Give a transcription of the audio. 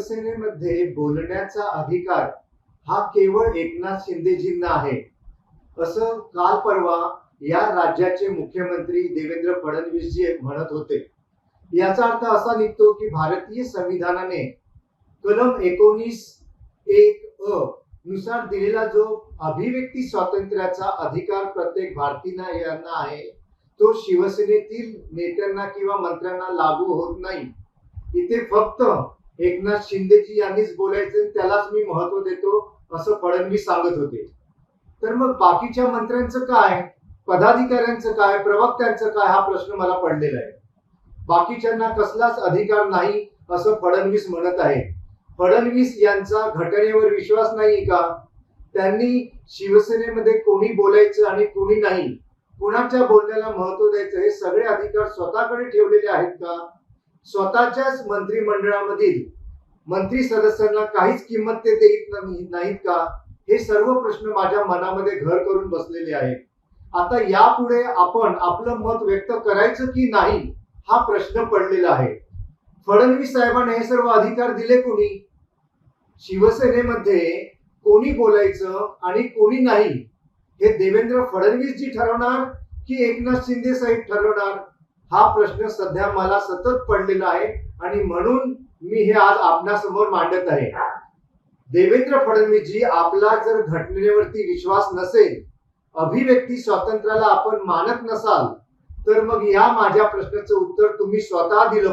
शिवसेनेमध्ये बोलण्याचा अधिकार हा केवळ एकनाथ शिंदेजींना आहे असं काल परवा या राज्याचे मुख्यमंत्री देवेंद्र फडणवीस जी म्हणत होते। याचा अर्थ असा निघतो की भारतीय संविधानाने कलम 19(1)(अ) नुसार दिलेला जो अभिव्यक्ती स्वातंत्र्याचा अधिकार प्रत्येक भारतीयांना आहे तो शिवसेनेतील नेत्यांना किंवा मंत्र्यांना लागू होत नाही। इथे फक्त एकनाथ शिंदेजी यांनीच बोलायचं, त्यालाच मी महत्व देतो असं फडणवीस सांगत होते। तर मग बाकीच्या मंत्र्यांचं काय, पदाधिकाऱ्यांचं काय, प्रवक्त्यांचं काय हा प्रश्न मला पडलेला आहे। बाकीच्यांना कसलाच अधिकार नाही असं फडणवीस म्हणत आहे। फडणवीस यांचा घटनेवर विश्वास नाही का? त्यांनी शिवसेनेमध्ये कोणी बोलायचं आणि कोणी नाही, कुणाच्या बोलण्याला महत्व द्यायचं हे सगळे अधिकार स्वतःकडे ठेवलेले आहेत का? स्वतःच्याच मंत्रिमंडळामधील मंत्री सदस्यांना काहीच किंमत ते देत नाहीत का? हे सर्व प्रश्न माझ्या मनामध्ये घर करून बसलेले आहेत। आता यापुढे आपण आपलं मत व्यक्त करायचं की नाही हा प्रश्न पडलेला आहे। फडणवीस साहेबांना हे सर्व अधिकार दिले कोणी? शिवसेनेमध्ये कोणी बोलायचं आणि कोणी नाही हे देवेंद्र फडणवीस जी ठरवणार की एकनाथ शिंदे साहेब ठरवणार हा प्रश्न सध्या मला सतत पडलेला आहे आणि म्हणून मी हे आज आपणासमोर मांडत आहे। देवेंद्र फडणवीस जी, आपला जर घटनेवरती विश्वास नसेल, अभिव्यक्ती स्वातंत्र्याला आपण मानत नसाल, तर मग या माझ्या प्रश्नाचं उत्तर तुम्ही स्वतः दिलं पाहिजे।